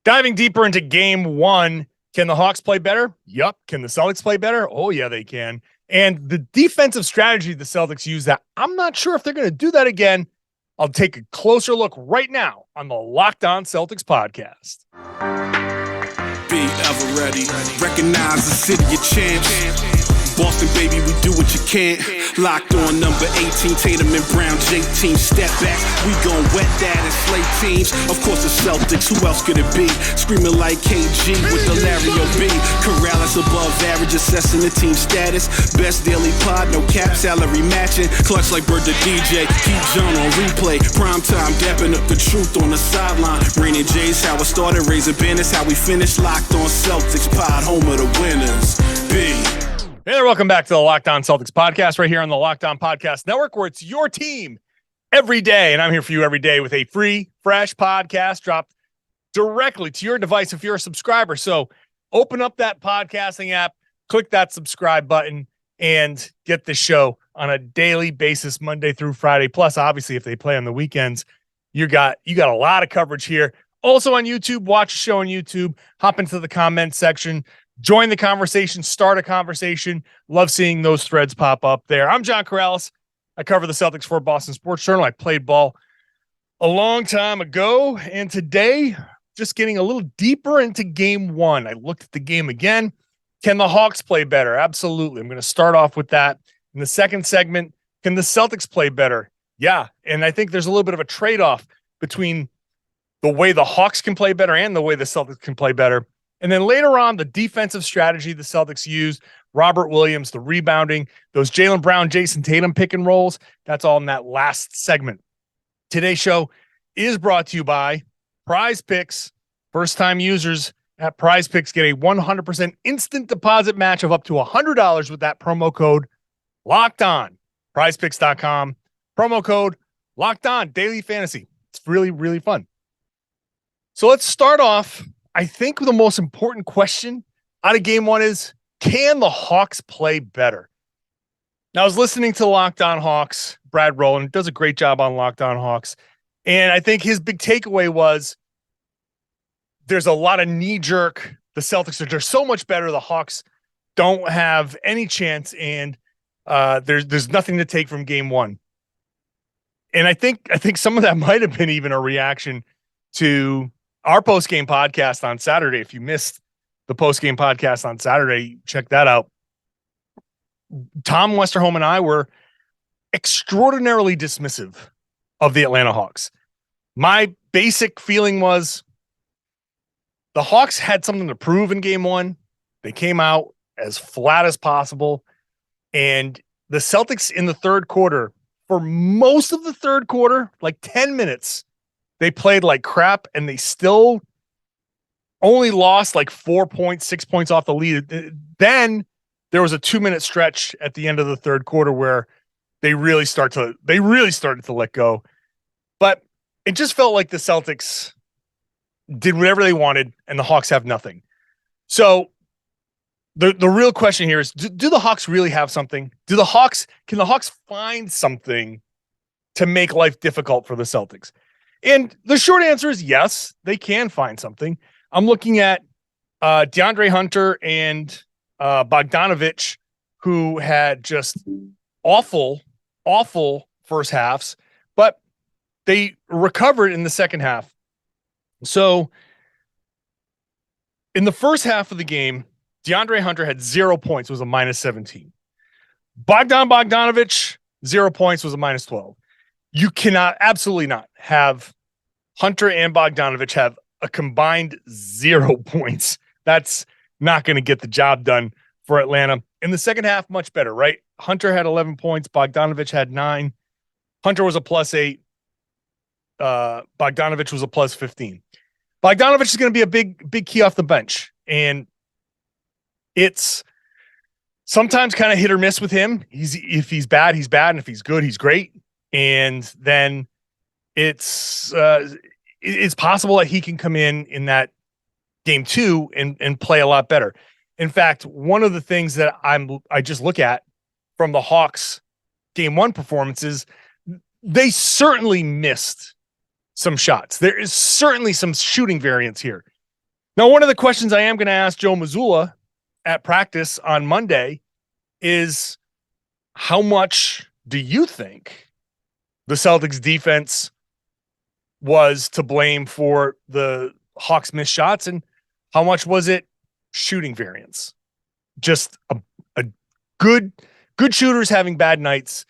Diving deeper into game one, can the Hawks play better? Yup. Can the Celtics play better? Oh, yeah, they can. And the defensive strategy the Celtics use that I'm not sure if they're going to do that again. I'll take a closer look right now on the Locked On Celtics podcast. Be ever ready. Recognize the city of champs. Boston, baby, we do what you can't. Locked on number 18, Tatum and Brown, J-team, step back. We gon' wet that and slay teams. Of course, the Celtics, who else could it be? Screaming like KG with the Larry O.B. Karalis above average, assessing the team status. Best daily pod, no cap, salary matching. Clutch like Bird the DJ, keep John on replay. Prime time, dapping up the truth on the sideline. Raining J's, how it started, raising banners, how we finished. Locked on Celtics pod, home of the winners. B. Hey there, welcome back to the Locked On Celtics podcast right here on the Locked On Podcast Network, where it's your team every day. And I'm here for you every day with a free, fresh podcast dropped directly to your device if you're a subscriber. So open up that podcasting app, click that subscribe button, and get the show on a daily basis, Monday through Friday. Plus, obviously, if they play on the weekends, you got a lot of coverage here. Also on YouTube, watch the show on YouTube, hop into the comment section. Join the conversation, start a conversation. Love seeing those threads pop up there. I'm John Karalis. I cover the Celtics for Boston Sports Journal. I played ball a long time ago, and today, just getting a little deeper into game one. I looked at the game again. Can the Hawks play better? Absolutely. I'm going to start off with that. In the second segment, can the Celtics play better? Yeah, and I think there's a little bit of a trade-off between the way the Hawks can play better and the way the Celtics can play better. And then later on, the defensive strategy the Celtics used, Robert Williams, the rebounding, those Jaylen Brown, Jayson Tatum pick and rolls, that's all in that last segment. Today's show is brought to you by PrizePicks. First-time users at PrizePicks get a 100% instant deposit match of up to $100 with that promo code LOCKEDON. PrizePicks.com, promo code LOCKEDON, daily fantasy. It's really, really fun. So let's start off. I think the most important question out of game one is, can the Hawks play better? Now, I was listening to Locked On Hawks, Brad Rowland does a great job on Locked On Hawks. And I think his big takeaway was there's a lot of knee-jerk. The Celtics are just so much better. The Hawks don't have any chance, and there's nothing to take from game one. And I think some of that might have been even a reaction to our post-game podcast on Saturday. If you missed the post-game podcast on Saturday, check that out. Tom Westerholm and I were extraordinarily dismissive of the Atlanta Hawks. My basic feeling was the Hawks had something to prove in game one. They came out as flat as possible. And the Celtics in the third quarter, for most of the third quarter, like 10 minutes, they played like crap, and they still only lost like 4 points, 6 points off the lead. Then there was a 2-minute stretch at the end of the third quarter where they really started to let go. But it just felt like the Celtics did whatever they wanted, and the Hawks have nothing. So the real question here is, do the Hawks really have something? Can the Hawks find something to make life difficult for the Celtics? And the short answer is yes, they can find something. I'm looking at DeAndre Hunter and Bogdanovic, who had just awful first halves, but they recovered in the second half. So in the first half of the game, DeAndre Hunter had 0 points, was a -17. Bogdanovic, 0 points, was a -12. You cannot, absolutely not, have Hunter and Bogdanovic have a combined 0 points. That's not going to get the job done for Atlanta. In the second half, much better, right? Hunter had 11 points. Bogdanovic had 9. Hunter was a +8. Bogdanovic was a +15. Bogdanovic is going to be a big key off the bench. And it's sometimes kind of hit or miss with him. If he's bad, he's bad. And if he's good, he's great. And then it's possible that he can come in that game two and play a lot better. In fact, one of the things that I just look at from the Hawks game one performances, they certainly missed some shots. There is certainly some shooting variance here. Now, one of the questions I am going to ask Joe Mazzulla at practice on Monday is, how much do you think the Celtics defense was to blame for the Hawks missed shots, and how much was it shooting variance? Just a good shooters having bad nights,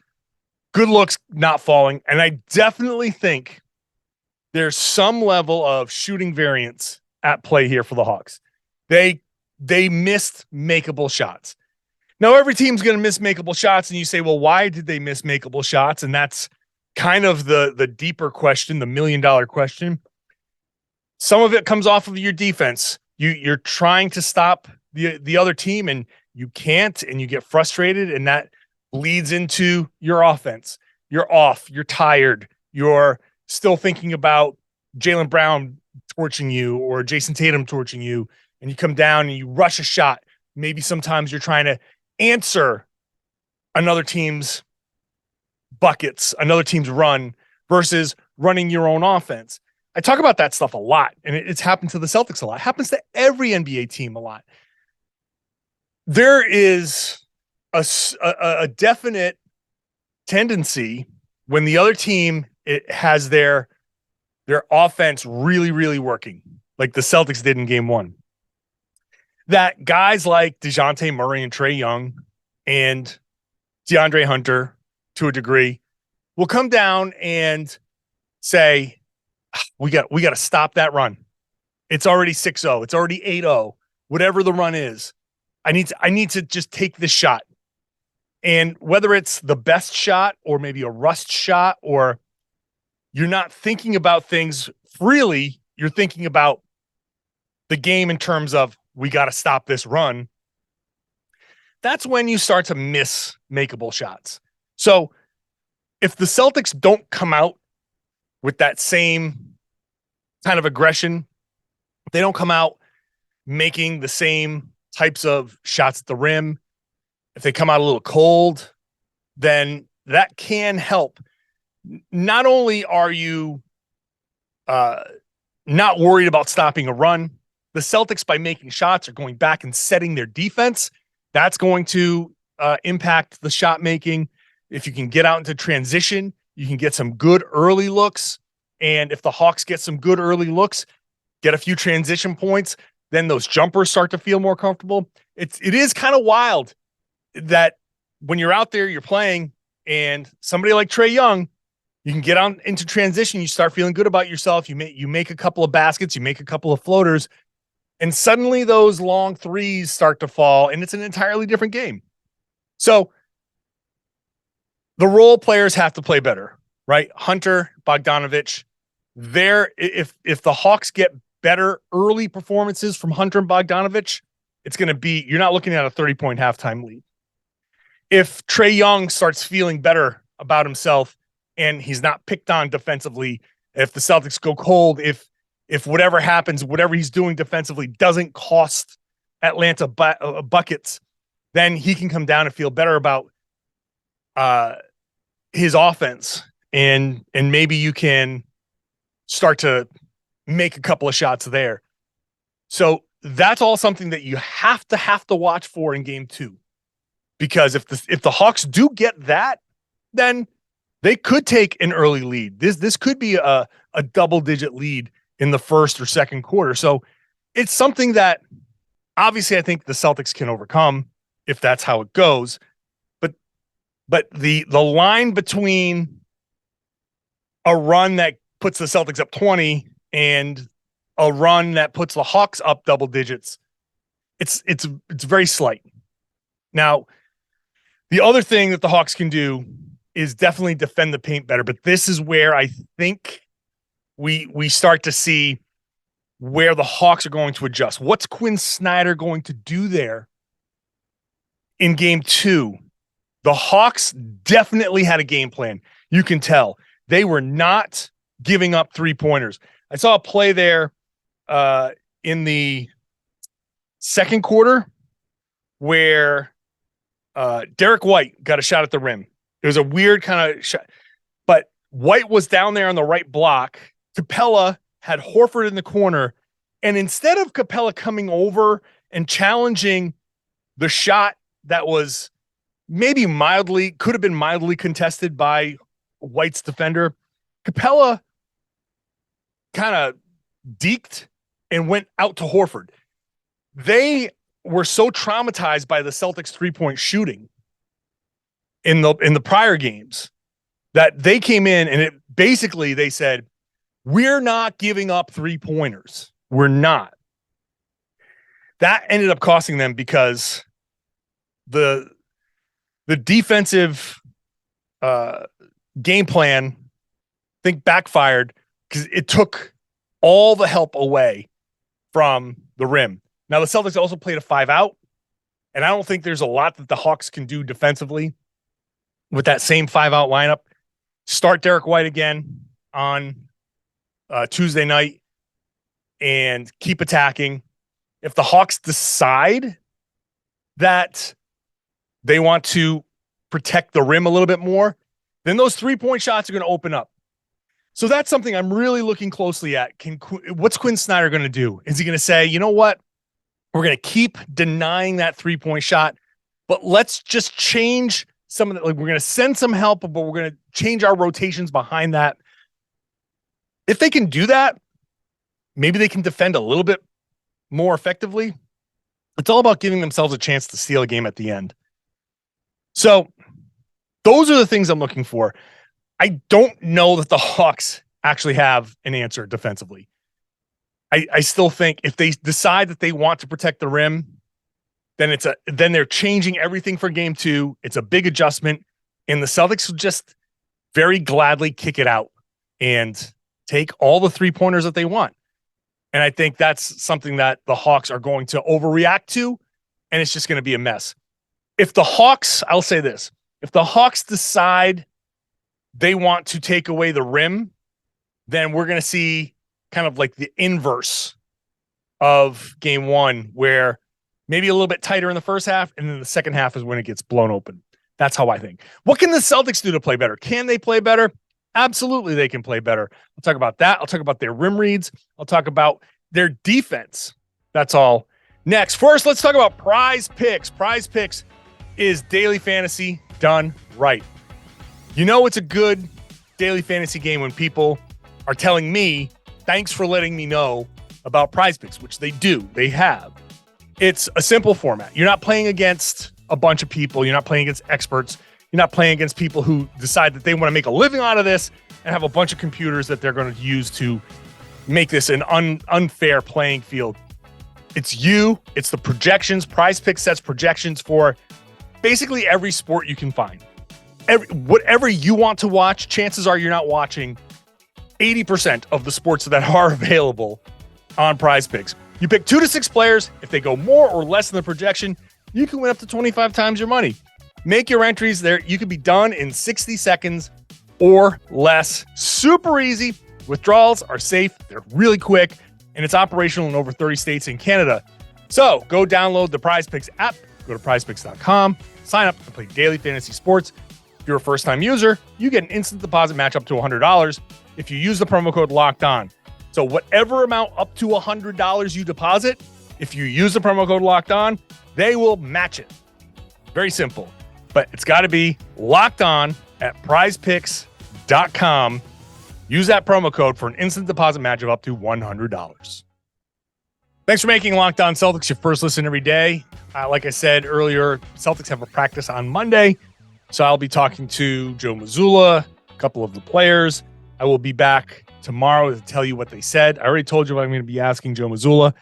good looks not falling. And I definitely think there's some level of shooting variance at play here for the Hawks. They missed makeable shots. Now, every team's going to miss makeable shots, and you say, well, why did they miss makeable shots? And that's kind of the deeper question, the $1 million question. Some of it comes off of your defense. You're trying to stop the other team, and you can't, and you get frustrated, and that bleeds into your offense. You're off. You're tired. You're still thinking about Jaylen Brown torching you or Jayson Tatum torching you, and you come down and you rush a shot. Maybe sometimes you're trying to answer another team's buckets, another team's run, versus running your own offense. I talk about that stuff a lot, and it's happened to the Celtics a lot. It happens to every NBA team a lot. There is a definite tendency when the other team has their offense really, really working, like the Celtics did in game one, that guys like DeJounte Murray and Trae Young and DeAndre Hunter, to a degree, will come down and say, we got to stop that run. It's already 6-0. It's already 8-0. Whatever the run is, I need to just take this shot. And whether it's the best shot or maybe a rust shot, or you're not thinking about things freely, you're thinking about the game in terms of, we got to stop this run. That's when you start to miss makeable shots. So if the Celtics don't come out with that same kind of aggression, they don't come out making the same types of shots at the rim, if they come out a little cold, then that can help. Not only are you not worried about stopping a run, the Celtics, by making shots, are going back and setting their defense. That's going to impact the shot making. If you can get out into transition, you can get some good early looks. And if the Hawks get some good early looks, get a few transition points, then those jumpers start to feel more comfortable. It is kind of wild that when you're out there, you're playing, and somebody like Trae Young, you can get on into transition, you start feeling good about yourself, you make a couple of baskets, you make a couple of floaters, and suddenly those long threes start to fall, and it's an entirely different game. So the role players have to play better, right? Hunter, Bogdanovic, if the Hawks get better early performances from Hunter and Bogdanovic, it's going to be, you're not looking at a 30-point halftime lead. If Trae Young starts feeling better about himself and he's not picked on defensively, if the Celtics go cold, if whatever happens, whatever he's doing defensively doesn't cost Atlanta buckets, then he can come down and feel better about his offense, and maybe you can start to make a couple of shots there. So that's all something that you have to watch for in game two, because if the Hawks do get that, then they could take an early lead. This could be a double-digit lead in the first or second quarter. So it's something that obviously I think the Celtics can overcome if that's how it goes. But the line between a run that puts the Celtics up 20 and a run that puts the Hawks up double digits, it's very slight. Now, the other thing that the Hawks can do is definitely defend the paint better, but this is where I think we start to see where the Hawks are going to adjust. What's Quinn Snyder going to do there in game two? The Hawks definitely had a game plan. You can tell they were not giving up 3-pointers. I saw a play there in the second quarter where Derek White got a shot at the rim. It was a weird kind of shot, but White was down there on the right block. Capella had Horford in the corner, And instead of Capella coming over and challenging the shot that was could have been mildly contested by White's defender, Capella kind of deked and went out to Horford. They were so traumatized by the Celtics 3-point shooting in the prior games that they came in and they said, we're not giving up 3-pointers. We're not. That ended up costing them because the defensive game plan, I think, backfired because it took all the help away from the rim. Now, the Celtics also played a 5-out, and I don't think there's a lot that the Hawks can do defensively with that same 5-out lineup. Start Derek White again on Tuesday night and keep attacking. If the Hawks decide that they want to protect the rim a little bit more, then those 3-point shots are going to open up. So that's something I'm really looking closely at. What's Quinn Snyder going to do? Is he going to say, you know what? We're going to keep denying that 3-point shot, but let's just change some of the, we're going to send some help, but we're going to change our rotations behind that. If they can do that, maybe they can defend a little bit more effectively. It's all about giving themselves a chance to steal a game at the end. So those are the things I'm looking for. I don't know that the Hawks actually have an answer defensively. I still think if they decide that they want to protect the rim, then they're changing everything for game 2. It's a big adjustment, and the Celtics will just very gladly kick it out and take all the 3-pointers that they want. And I think that's something that the Hawks are going to overreact to, and it's just going to be a mess. If the Hawks, I'll say this, if the Hawks decide they want to take away the rim, then we're going to see kind of like the inverse of game 1, where maybe a little bit tighter in the first half, and then the second half is when it gets blown open. That's how I think. What can the Celtics do to play better? Can they play better? Absolutely, they can play better. I'll talk about that. I'll talk about their rim reads. I'll talk about their defense. That's all. Next, first, let's talk about PrizePicks. PrizePicks is daily fantasy done right. You know it's a good daily fantasy game when people are telling me, thanks for letting me know about PrizePicks, which they do. They have. It's a simple format. You're not playing against a bunch of people. You're not playing against experts. You're not playing against people who decide that they want to make a living out of this and have a bunch of computers that they're going to use to make this an unfair playing field. It's you. It's the projections. PrizePicks sets projections for basically every sport you can find. Whatever you want to watch, chances are you're not watching 80% of the sports that are available on PrizePicks. You pick 2 to 6 players. If they go more or less than the projection, you can win up to 25 times your money. Make your entries there. You can be done in 60 seconds or less. Super easy. Withdrawals are safe. They're really quick, and it's operational in over 30 states and Canada. So go download the PrizePicks app. Go to prizepicks.com. Sign up to play daily fantasy sports. If you're a first-time user, you get an instant deposit match up to $100 if you use the promo code LOCKEDON. So whatever amount up to $100 you deposit, if you use the promo code LOCKEDON, they will match it. Very simple. But it's got to be locked on at prizepicks.com. Use that promo code for an instant deposit match of up to $100. Thanks for making Locked On Celtics your first listen every day. Like I said earlier, Celtics have a practice on Monday. So I'll be talking to Joe Mazzulla, a couple of the players. I will be back tomorrow to tell you what they said. I already told you I'm going to be asking Joe Mazzulla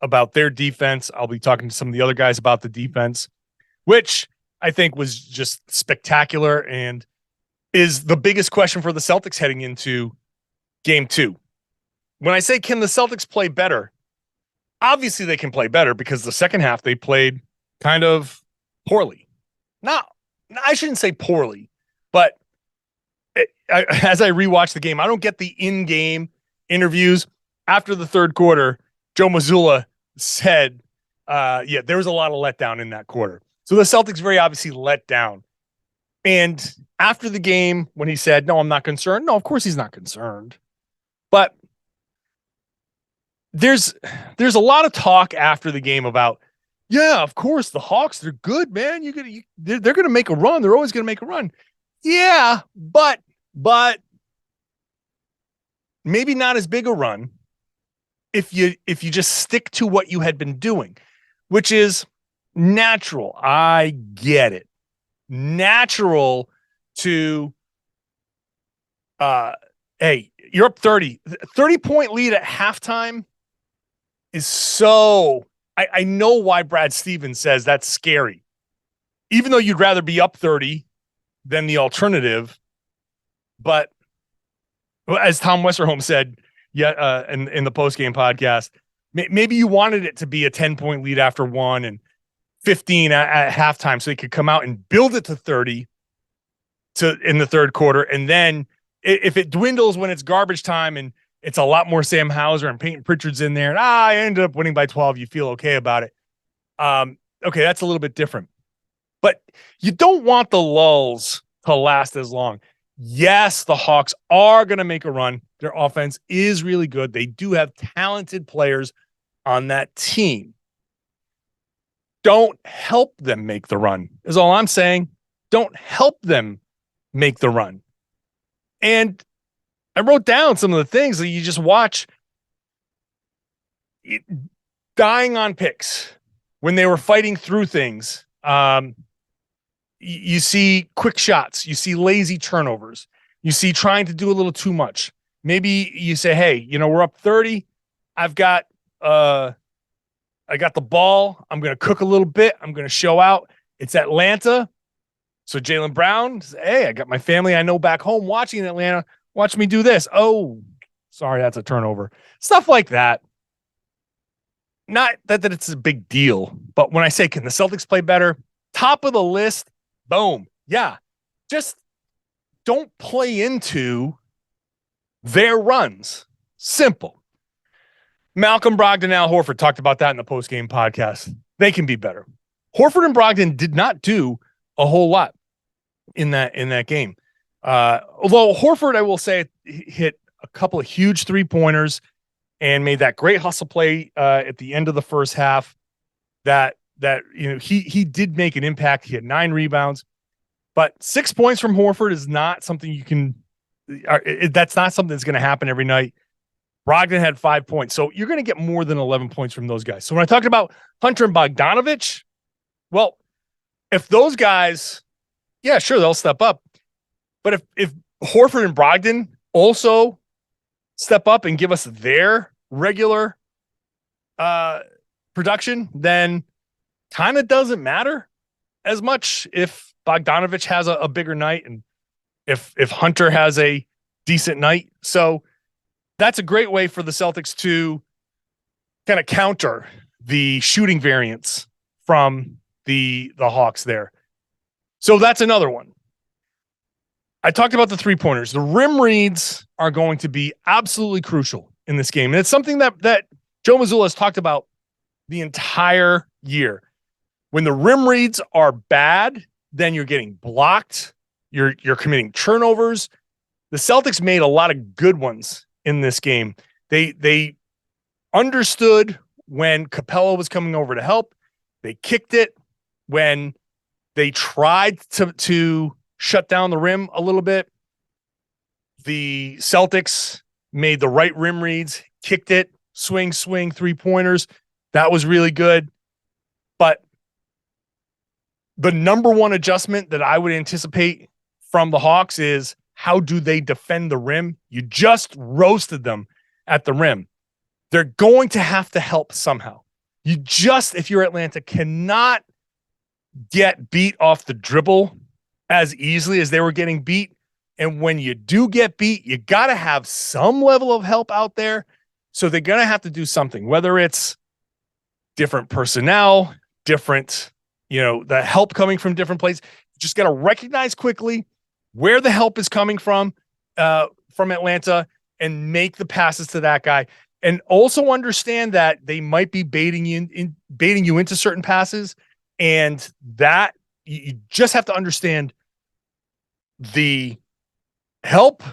about their defense. I'll be talking to some of the other guys about the defense, which I think was just spectacular and is the biggest question for the Celtics heading into game 2. When I say, can the Celtics play better? Obviously they can play better because the second half they played kind of poorly. Not, I shouldn't say poorly, but as I rewatch the game, I don't get the in-game interviews. After the third quarter, Joe Mazzulla said, there was a lot of letdown in that quarter. So the Celtics very obviously let down. And after the game, when he said, no, I'm not concerned. No, of course he's not concerned. But there's a lot of talk after the game about, yeah, of course the Hawks, they're good, man. They're going to make a run. They're always going to make a run. Yeah, but maybe not as big a run if you just stick to what you had been doing, which is natural. I get it. Natural to hey, you're up 30-point lead at halftime is so I know why Brad Stevens says that's scary. Even though you'd rather be up 30 than the alternative, but as Tom Westerholm said, in the post-game podcast, maybe you wanted it to be a 10-point lead after 1 and 15 at halftime so they could come out and build it to 30 in the third quarter. And then if it dwindles when it's garbage time and it's a lot more Sam Hauser and Peyton Pritchard's in there and I ended up winning by 12, you feel okay about it. Okay, that's a little bit different. But you don't want the lulls to last as long. Yes, the Hawks are going to make a run. Their offense is really good. They do have talented players on that team. Don't help them make the run, is all I'm saying. Don't help them make the run. And I wrote down some of the things that you just watch. Dying on picks when they were fighting through things. You see quick shots. You see lazy turnovers. You see trying to do a little too much. Maybe you say, hey, we're up 30. I got the ball. I'm going to cook a little bit. I'm going to show out. It's Atlanta. So Jaylen Brown, hey, I got my family I know back home watching in Atlanta. Watch me do this. Oh, sorry, that's a turnover. Stuff like that. Not that it's a big deal, but when I say, can the Celtics play better? Top of the list, boom. Yeah, just don't play into their runs. Simple. Malcolm Brogdon, Al Horford talked about that in the post-game podcast. They can be better. Horford and Brogdon did not do a whole lot in that game. Although Horford, I will say, hit a couple of huge three-pointers and made that great hustle play at the end of the first half. That he did make an impact. He had 9 rebounds, but 6 points from Horford is not something you can. That's not something that's going to happen every night. Brogdon had 5 points, so you're going to get more than 11 points from those guys. So when I talked about Hunter and Bogdanovic, well, if those guys, yeah, sure, they'll step up. But if Horford and Brogdon also step up and give us their regular production, then kind of doesn't matter as much if Bogdanovic has a bigger night and if Hunter has a decent night. So that's a great way for the Celtics to kind of counter the shooting variance from the Hawks there. So that's another one. I talked about the three-pointers. The rim reads are going to be absolutely crucial in this game. And it's something that Joe Mazzulla has talked about the entire year. When the rim reads are bad, then you're getting blocked. You're committing turnovers. The Celtics made a lot of good ones in this game. They understood when Capella was coming over to help. They kicked it when they tried to shut down the rim a little bit. The Celtics made the right rim reads, kicked it, swing, three-pointers. That was really good. But the number one adjustment that I would anticipate from the Hawks is how do they defend the rim? You just roasted them at the rim. They're going to have to help somehow. You just, if you're Atlanta, cannot get beat off the dribble as easily as they were getting beat. And when you do get beat, you got to have some level of help out there. So they're going to have to do something, whether it's different personnel, different, the help coming from different places. You just got to recognize quickly where the help is coming from Atlanta and make the passes to that guy. And also understand that they might be baiting you into certain passes, and that you just have to understand the help,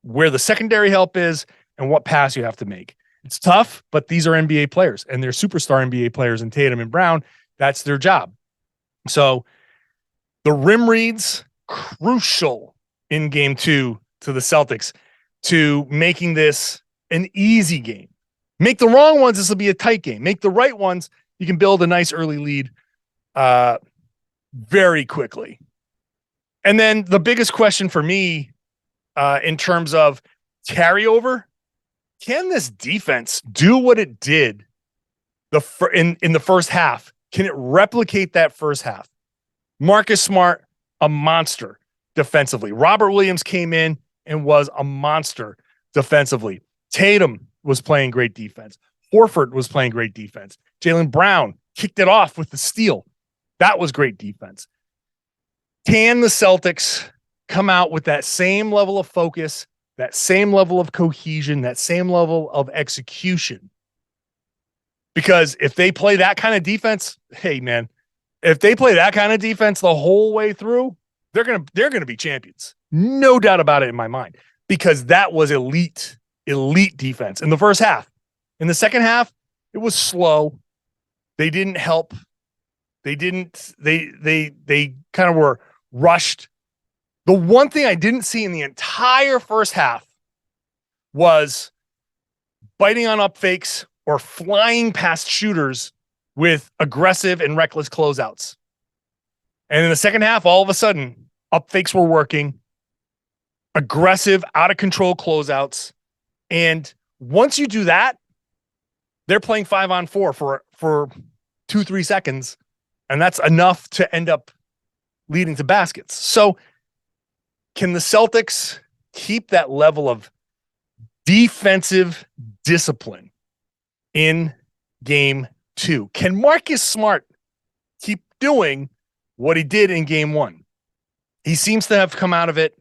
where the secondary help is, and what pass you have to make. It's tough, but these are NBA players, and they're superstar NBA players in Tatum and Brown. That's their job. So the rim reads, crucial in game 2 to the Celtics to making this an easy game. Make the wrong ones, this will be a tight game. Make the right ones, you can build a nice early lead very quickly. And then the biggest question for me in terms of carryover, can this defense do what it did in the first half? Can it replicate that first half? Marcus Smart, a monster defensively. Robert Williams came in and was a monster defensively. Tatum was playing great defense. Horford was playing great defense. Jaylen Brown kicked it off with the steal. That was great defense. Can the Celtics come out with that same level of focus, that same level of cohesion, that same level of execution? Because if they play that kind of defense, hey man, if they play that kind of defense the whole way through, they're gonna be champions. No doubt about it in my mind. Because that was elite defense in the first half. In the second half, it was slow. They didn't help. They kind of were rushed. The one thing I didn't see in the entire first half was biting on up fakes or flying past shooters with aggressive and reckless closeouts. And in the second half, all of a sudden, up fakes were working, aggressive, out of control closeouts. And once you do that, they're playing 5-on-4 for 2-3 seconds. And that's enough to end up leading to baskets. So can the Celtics keep that level of defensive discipline in game 2? Can Marcus Smart keep doing what he did in game 1? He seems to have come out of it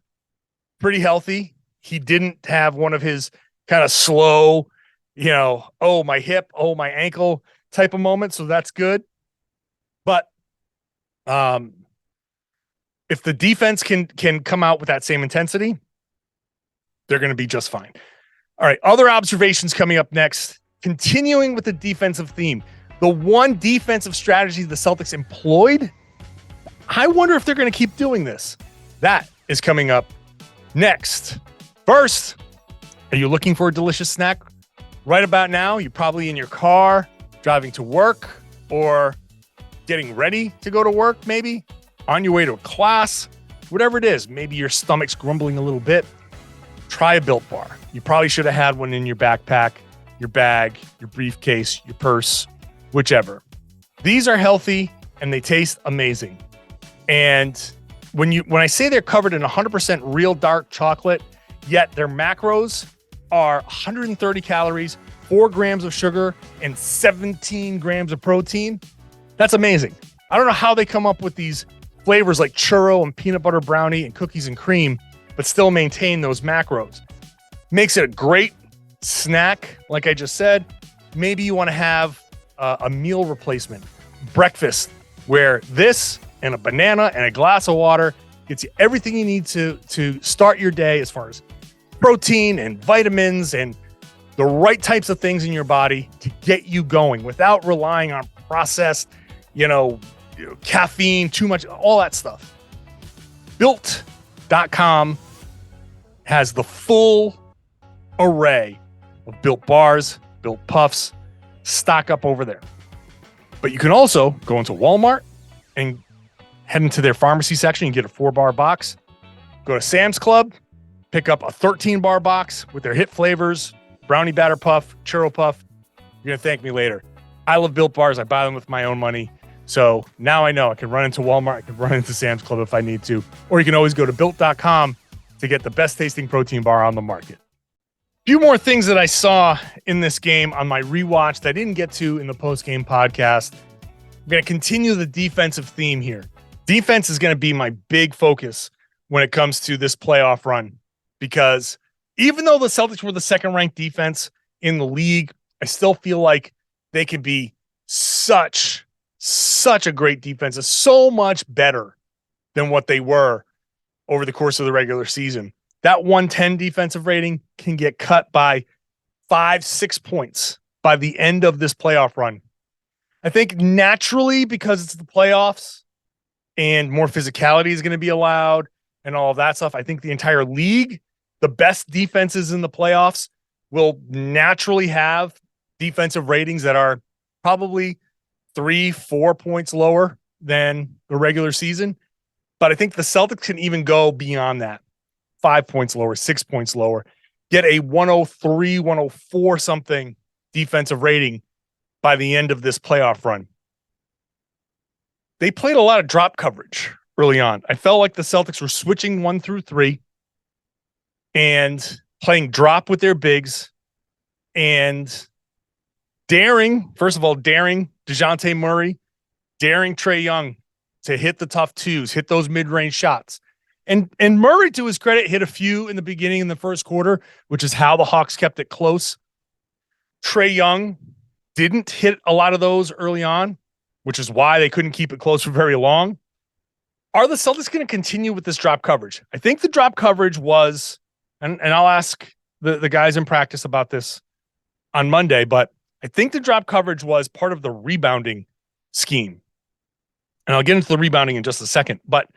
pretty healthy. He didn't have one of his kind of slow, oh, my hip, oh, my ankle type of moments. So that's good. But if the defense can come out with that same intensity, they're going to be just fine. All right, other observations coming up next. Continuing with the defensive theme, the one defensive strategy the Celtics employed, I wonder if they're going to keep doing this. That is coming up next. First, are you looking for a delicious snack? Right about now, you're probably in your car, driving to work, or getting ready to go to work, maybe on your way to a class, whatever it is. Maybe your stomach's grumbling a little bit. Try a Built Bar. You probably should have had one in your backpack, your bag, your briefcase, your purse, whichever. These are healthy and they taste amazing. And when I say they're covered in 100% real dark chocolate, yet their macros are 130 calories, 4 grams of sugar, and 17 grams of protein, that's amazing. I don't know how they come up with these flavors like churro and peanut butter brownie and cookies and cream, but still maintain those macros. Makes it a great snack, like I just said. Maybe you want to have a meal replacement, breakfast, where this and a banana and a glass of water gets you everything you need to start your day as far as protein and vitamins and the right types of things in your body to get you going without relying on processed, caffeine, too much, all that stuff. Built.com has the full array of Built Bars, Built Puffs. Stock up over there. But you can also go into Walmart and head into their pharmacy section and get a 4-bar box. Go to Sam's Club, pick up a 13-bar box with their hit flavors, brownie batter puff, churro puff. You're going to thank me later. I love Built Bars. I buy them with my own money. So now I know I can run into Walmart. I can run into Sam's Club if I need to. Or you can always go to Built.com to get the best tasting protein bar on the market. A few more things that I saw in this game on my rewatch that I didn't get to in the post-game podcast. I'm going to continue the defensive theme here. Defense is going to be my big focus when it comes to this playoff run, because even though the Celtics were the second-ranked defense in the league, I still feel like they could be such a great defense, so much better than what they were over the course of the regular season. That 110 defensive rating can get cut by 5-6 points by the end of this playoff run. I think naturally, because it's the playoffs and more physicality is going to be allowed and all of that stuff, I think the entire league, the best defenses in the playoffs, will naturally have defensive ratings that are probably 3-4 points lower than the regular season. But I think the Celtics can even go beyond that. 5 points lower, 6 points lower, get a 103, 104 something defensive rating by the end of this playoff run. They played a lot of drop coverage early on. I felt like the Celtics were switching 1 through 3 and playing drop with their bigs and daring DeJounte Murray, daring Trae Young to hit the tough twos, hit those mid-range shots. And Murray, to his credit, hit a few in the beginning in the first quarter, which is how the Hawks kept it close. Trae Young didn't hit a lot of those early on, which is why they couldn't keep it close for very long. Are the Celtics going to continue with this drop coverage? I think the drop coverage was, and I'll ask the guys in practice about this on Monday, but I think the drop coverage was part of the rebounding scheme. And I'll get into the rebounding in just a second, but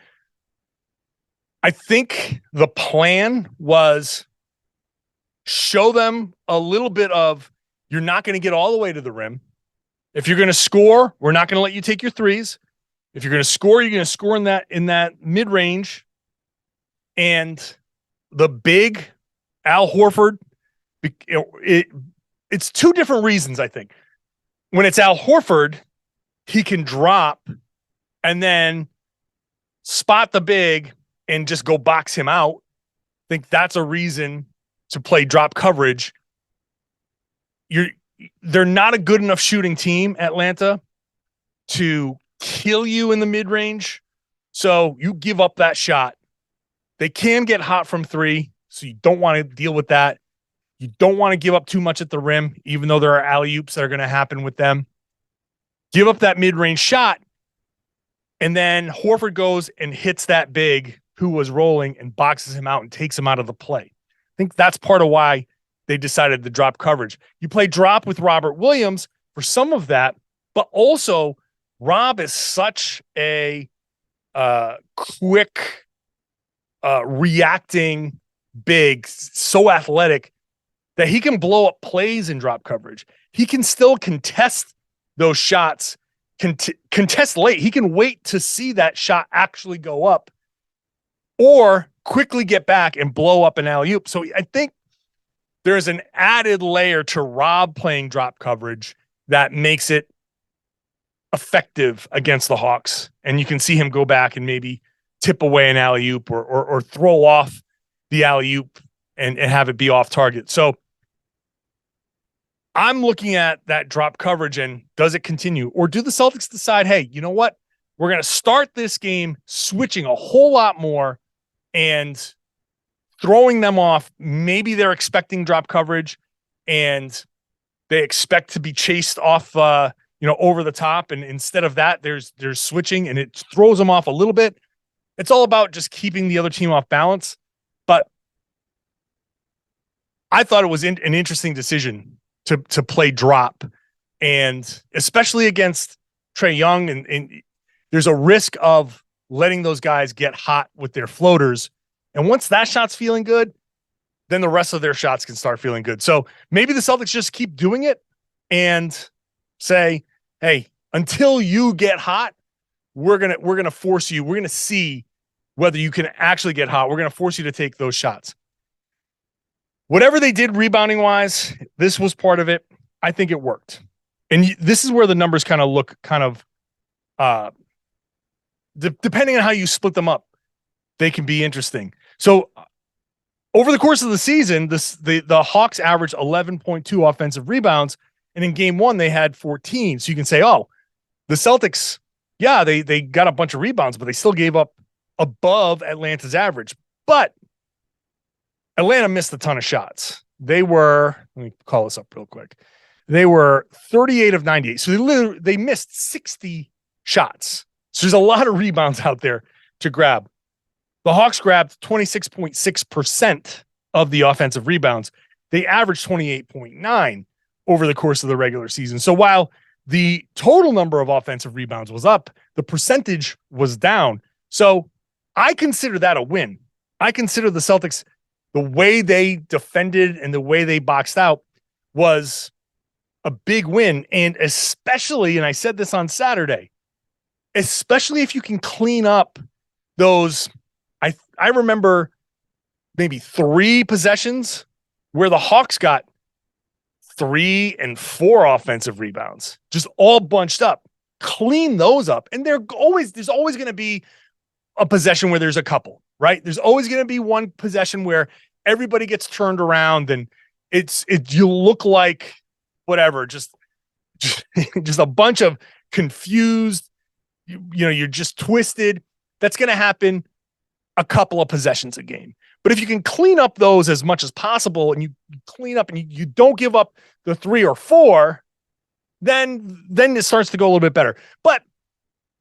I think the plan was show them a little bit of, you're not going to get all the way to the rim. If you're going to score, we're not going to let you take your threes. If you're going to score, you're going to score in that mid-range. And the big Al Horford, it's two different reasons, I think. When it's Al Horford, he can drop and then spot the big and just go box him out. I think that's a reason to play drop coverage. They're not a good enough shooting team, Atlanta, to kill you in the mid-range. So you give up that shot. They can get hot from 3, so you don't want to deal with that. You don't want to give up too much at the rim, even though there are alley-oops that are going to happen with them. Give up that mid-range shot, and then Horford goes and hits that big who was rolling and boxes him out and takes him out of the play. I think that's part of why they decided to drop coverage. You play drop with Robert Williams for some of that, but also Rob is such a quick reacting big, so athletic that he can blow up plays in drop coverage. He can still contest those shots, contest late. He can wait to see that shot actually go up or quickly get back and blow up an alley-oop. So I think there's an added layer to Rob playing drop coverage that makes it effective against the Hawks. And you can see him go back and maybe tip away an alley-oop or throw off the alley-oop and have it be off target. So I'm looking at that drop coverage and does it continue? Or do the Celtics decide, hey, you know what? We're going to start this game switching a whole lot more and throwing them off. Maybe they're expecting drop coverage and they expect to be chased off, over the top. And instead of that, there's switching and it throws them off a little bit. It's all about just keeping the other team off balance. But I thought it was an interesting decision to play drop, and especially against Trae Young. And there's a risk of letting those guys get hot with their floaters. And once that shot's feeling good, then the rest of their shots can start feeling good. So maybe the Celtics just keep doing it and say, hey, until you get hot, we're going to force you. We're going to see whether you can actually get hot. We're going to force you to take those shots. Whatever they did rebounding wise, this was part of it. I think it worked. And this is where the numbers kind of look depending on how you split them up, they can be interesting. So over the course of the season, the Hawks averaged 11.2 offensive rebounds. And in game 1, they had 14. So you can say, oh, the Celtics, yeah, they got a bunch of rebounds, but they still gave up above Atlanta's average. But Atlanta missed a ton of shots. They were, let me call this up real quick. They were 38 of 98. So they missed 60 shots. So there's a lot of rebounds out there to grab. The Hawks grabbed 26.6% of the offensive rebounds. they averaged 28.9 over the course of the regular season. So while the total number of offensive rebounds was up, the percentage was down. So I consider that a win. I consider the Celtics, the way they defended and the way they boxed out was a big win. And especially, and I said this on Saturday, especially if you can clean up those, I remember maybe 3 possessions where the Hawks got 3 and 4 offensive rebounds, just all bunched up. Clean those up. And there's always going to be a possession where there's a couple, right? There's always going to be one possession where everybody gets turned around and you look like whatever, just a bunch of confused, you're just twisted. That's going to happen a couple of possessions a game. But if you can clean up those as much as possible and you clean up and you don't give up the 3 or 4, then it starts to go a little bit better. But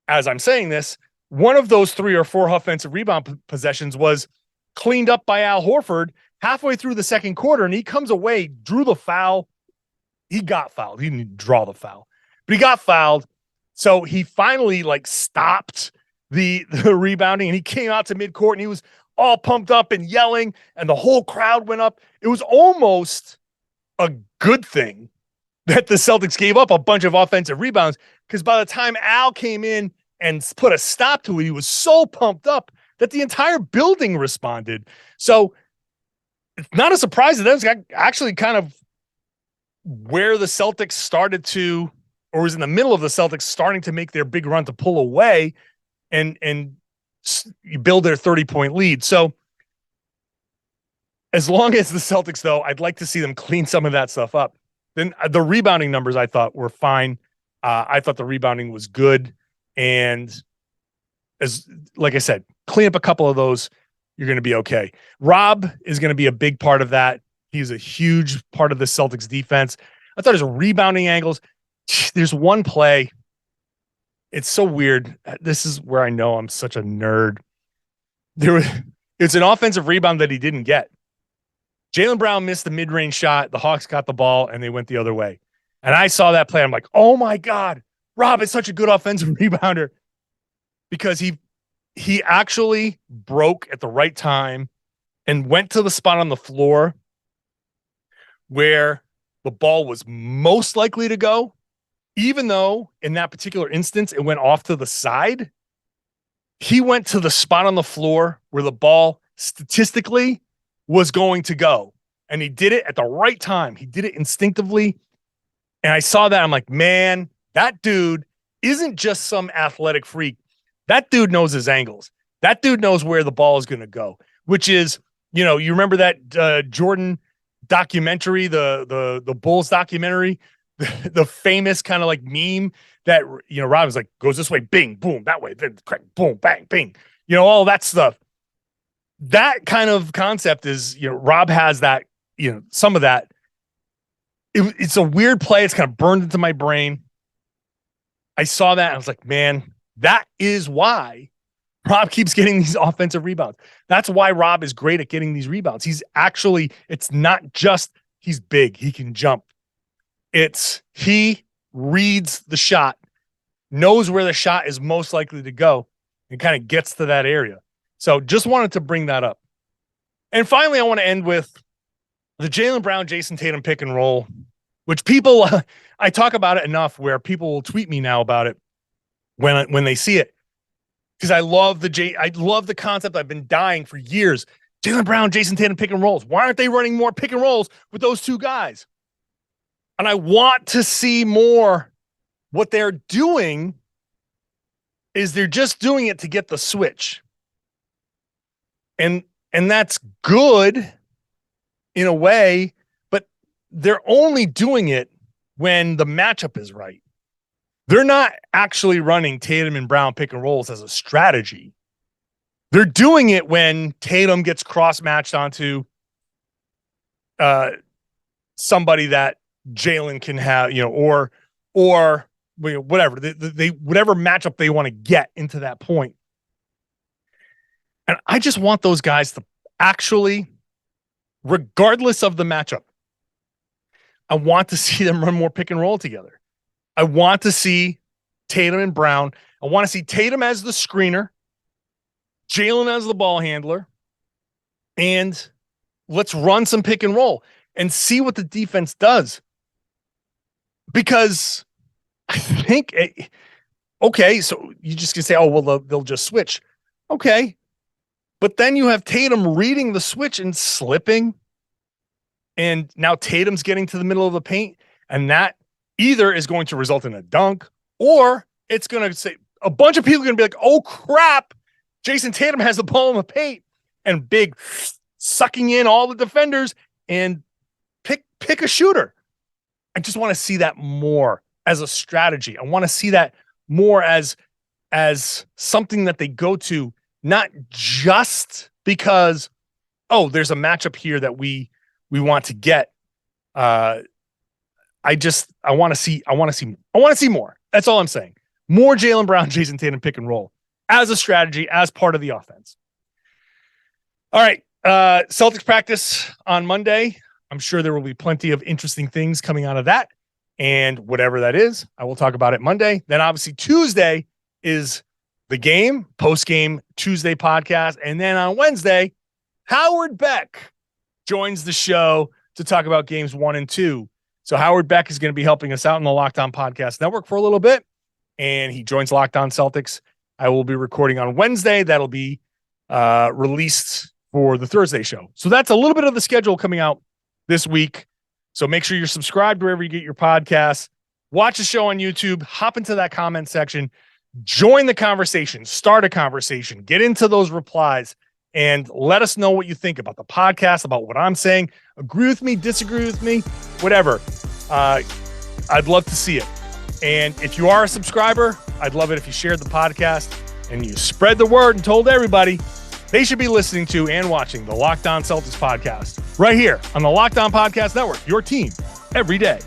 as I'm saying this, one of those 3 or 4 offensive rebound possessions was cleaned up by Al Horford halfway through the second quarter, and he comes away, drew the foul. He got fouled. He didn't draw the foul, but he got fouled. So he finally stopped the rebounding, and he came out to midcourt and he was all pumped up and yelling, and the whole crowd went up. It was almost a good thing that the Celtics gave up a bunch of offensive rebounds, because by the time Al came in and put a stop to it, he was so pumped up that the entire building responded. So it's not a surprise that was actually kind of where the Celtics started to, or was in the middle of the Celtics starting to make their big run to pull away and build their 30-point lead. So as long as the Celtics, though, I'd like to see them clean some of that stuff up. Then the rebounding numbers I thought were fine. I thought the rebounding was good. And like I said, clean up a couple of those, you're going to be okay. Rob is going to be a big part of that. He's a huge part of the Celtics defense. I thought his rebounding angles, there's one play. It's so weird. This is where I know I'm such a nerd. It's an offensive rebound that he didn't get. Jaylen Brown missed the mid-range shot. The Hawks got the ball and they went the other way. And I saw that play. I'm like, oh my God, Rob is such a good offensive rebounder, because he actually broke at the right time and went to the spot on the floor where the ball was most likely to go, even though in that particular instance it went off to the side. He went to the spot on the floor where the ball statistically was going to go, and he did it at the right time. He did it instinctively, and I saw that. I'm like, man, that dude isn't just some athletic freak. That dude knows his angles. That dude knows where the ball is going to go, which is, you remember that Jordan documentary, the Bulls documentary, the famous kind of meme that, Rob was like, goes this way, bing, boom, that way, then crack, boom, bang, bing, all that stuff. That kind of concept is, Rob has that, some of that. It's a weird play. It's kind of burned into my brain. I saw that and I was like, man, that is why Rob keeps getting these offensive rebounds. That's why Rob is great at getting these rebounds. It's not just he's big, he can jump. He reads the shot, knows where the shot is most likely to go, and kind of gets to that area. So just wanted to bring that up. And finally, I want to end with the Jaylen Brown, Jayson Tatum pick and roll, which people, I talk about it enough where people will tweet me now about it when they see it. Because I love the concept. I've been dying for years. Jaylen Brown, Jayson Tatum pick and rolls. Why aren't they running more pick and rolls with those two guys? And I want to see more. What they're doing is they're just doing it to get the switch. And that's good in a way, but they're only doing it when the matchup is right. They're not actually running Tatum and Brown pick and rolls as a strategy. They're doing it when Tatum gets cross-matched onto somebody that Jaylen can have, or whatever, whatever matchup they want to get into that point. And I just want those guys to actually, regardless of the matchup, I want to see them run more pick and roll together. I want to see Tatum and Brown. I want to see Tatum as the screener, Jaylen as the ball handler, and let's run some pick and roll and see what the defense does. Because I think, okay, so you just can say, oh, well, they'll just switch. Okay. But then you have Tatum reading the switch and slipping. And now Tatum's getting to the middle of the paint. And that either is going to result in a dunk, or it's going to say a bunch of people are going to be like, oh, crap, Jayson Tatum has the ball in the paint, and big sucking in all the defenders and pick a shooter. I just want to see that more as a strategy. I want to see that more as something that they go to, not just because, oh, there's a matchup here that we want to get. I want to see more. That's all I'm saying. More Jaylen Brown, Jayson Tatum pick and roll as a strategy, as part of the offense. All right. Celtics practice on Monday. I'm sure there will be plenty of interesting things coming out of that. And whatever that is, I will talk about it Monday. Then obviously Tuesday is the game, post-game Tuesday podcast. And then on Wednesday, Howard Beck joins the show to talk about games 1 and 2. So Howard Beck is going to be helping us out in the Locked On Podcast Network for a little bit. And he joins Locked On Celtics. I will be recording on Wednesday. That'll be released for the Thursday show. So that's a little bit of the schedule coming out this week. So make sure you're subscribed wherever you get your podcasts. Watch the show on YouTube. Hop into that comment section. Join the conversation. Start a conversation. Get into those replies. And let us know what you think about the podcast, about what I'm saying. Agree with me, disagree with me, whatever. I'd love to see it. And if you are a subscriber, I'd love it if you shared the podcast and you spread the word and told everybody they should be listening to and watching the Locked On Celtics podcast right here on the Locked On Podcast Network, your team every day.